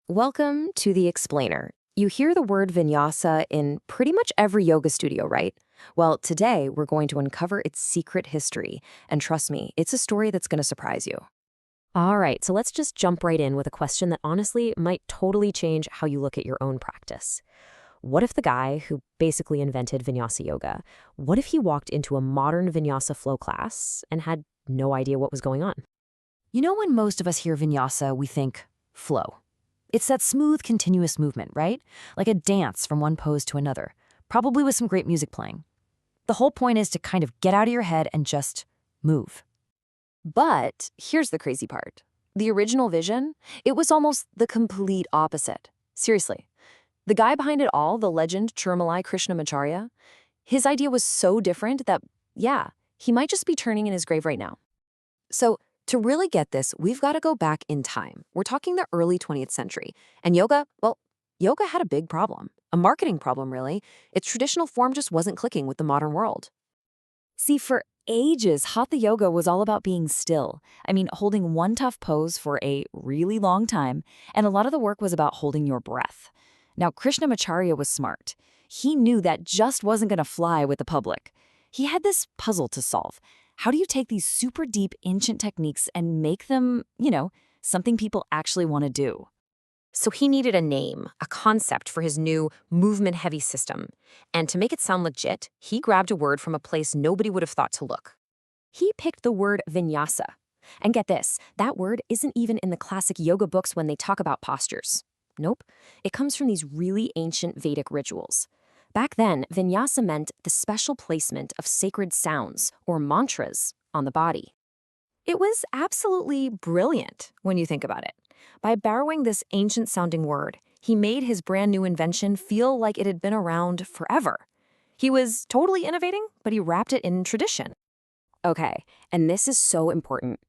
Welcome to The Explainer. You hear the word vinyasa in pretty much every yoga studio, right? Well, today we're going to uncover its secret history. And trust me, it's a story that's going to surprise you. All right, so let's just jump right in with a question that honestly might totally change how you look at your own practice. What if the guy who basically invented vinyasa yoga, what if he walked into a modern vinyasa flow class and had no idea what was going on? You know, when most of us hear vinyasa, we think flow. It's that smooth, continuous movement, right? Like a dance from one pose to another, probably with some great music playing. The whole point is to kind of get out of your head and just move. But here's the crazy part. The original vision, it was almost the complete opposite. Seriously. The guy behind it all, the legend Krishnamacharya, his idea was so different that, yeah, he might just be turning in his grave right now. So, to really get this, we've got to go back in time. We're talking the early 20th century. And yoga, well, yoga had a big problem. A marketing problem, really. Its traditional form just wasn't clicking with the modern world. See, for ages, Hatha yoga was all about being still. I mean, holding one tough pose for a really long time, and a lot of the work was about holding your breath. Now, Krishnamacharya was smart. He knew that just wasn't going to fly with the public. He had this puzzle to solve. How do you take these super deep ancient techniques and make them, something people actually want to do? So he needed a name, a concept for his new movement-heavy system. And to make it sound legit, he grabbed a word from a place nobody would have thought to look. He picked the word vinyasa. And get this, that word isn't even in the classic yoga books when they talk about postures. Nope, it comes from these really ancient Vedic rituals. Back then, vinyasa meant the special placement of sacred sounds, or mantras, on the body. It was absolutely brilliant when you think about it. By borrowing this ancient-sounding word, he made his brand new invention feel like it had been around forever. He was totally innovating, but he wrapped it in tradition. Okay, and this is so important.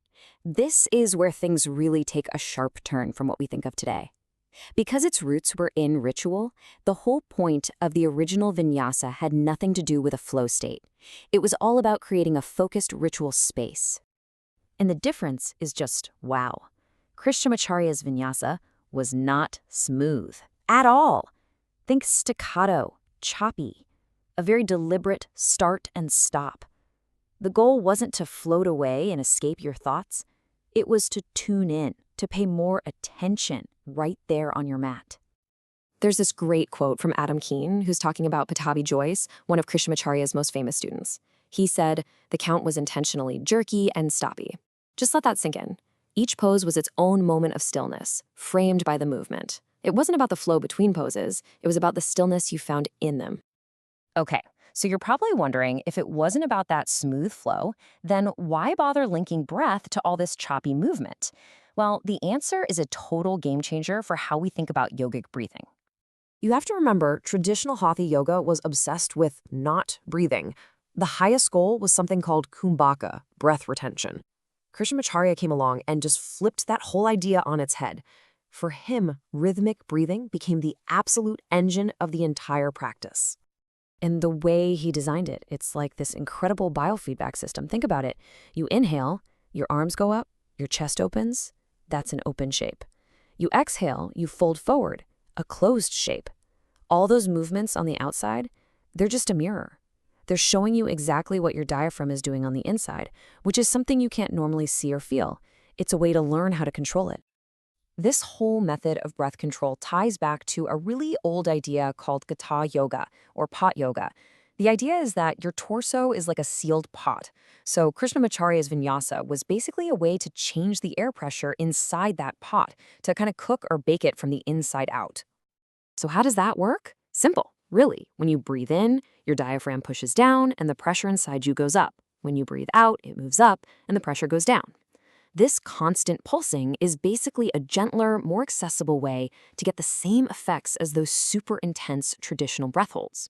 This is where things really take a sharp turn from what we think of today. Because its roots were in ritual, the whole point of the original vinyasa had nothing to do with a flow state. It was all about creating a focused ritual space. And the difference is just wow. Krishnamacharya's vinyasa was not smooth at all. Think staccato, choppy, a very deliberate start and stop. The goal wasn't to float away and escape your thoughts. It was to tune in, to pay more attention right there on your mat. There's this great quote from Adam Keane, who's talking about Pattabhi Jois, one of Krishnamacharya's most famous students. He said, the count was intentionally jerky and stoppy. Just let that sink in. Each pose was its own moment of stillness, framed by the movement. It wasn't about the flow between poses, it was about the stillness you found in them. Okay, so you're probably wondering, if it wasn't about that smooth flow, then why bother linking breath to all this choppy movement? Well, the answer is a total game changer for how we think about yogic breathing. You have to remember, traditional Hatha yoga was obsessed with not breathing. The highest goal was something called kumbhaka, breath retention. Krishnamacharya came along and just flipped that whole idea on its head. For him, rhythmic breathing became the absolute engine of the entire practice. And the way he designed it, it's like this incredible biofeedback system. Think about it. You inhale, your arms go up, your chest opens. That's an open shape. You exhale, you fold forward, a closed shape. All those movements on the outside, they're just a mirror. They're showing you exactly what your diaphragm is doing on the inside, which is something you can't normally see or feel. It's a way to learn how to control it. This whole method of breath control ties back to a really old idea called Gata yoga, or pot yoga. The idea is that your torso is like a sealed pot. So Krishnamacharya's vinyasa was basically a way to change the air pressure inside that pot, to kind of cook or bake it from the inside out. So how does that work? Simple, really. When you breathe in, your diaphragm pushes down and the pressure inside you goes up. When you breathe out, it moves up and the pressure goes down. This constant pulsing is basically a gentler, more accessible way to get the same effects as those super intense traditional breath holds.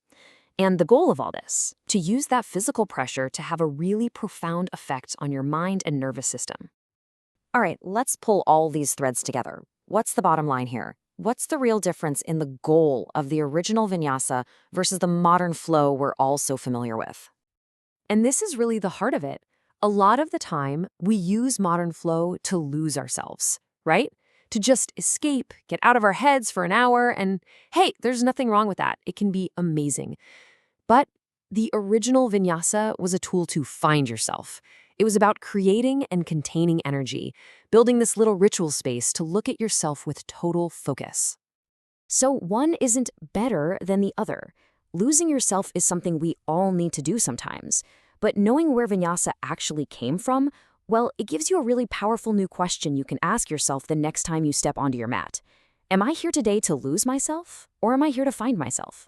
And the goal of all this, to use that physical pressure to have a really profound effect on your mind and nervous system. All right, let's pull all these threads together. What's the bottom line here? What's the real difference in the goal of the original vinyasa versus the modern flow we're all so familiar with? And this is really the heart of it. A lot of the time, we use modern flow to lose ourselves, right? to just escape, get out of our heads for an hour, and hey, there's nothing wrong with that. It can be amazing. But the original vinyasa was a tool to find yourself. It was about creating and containing energy, building this little ritual space to look at yourself with total focus. So one isn't better than the other. Losing yourself is something we all need to do sometimes. But knowing where vinyasa actually came from, well, it gives you a really powerful new question you can ask yourself the next time you step onto your mat. Am I here today to lose myself, or am I here to find myself?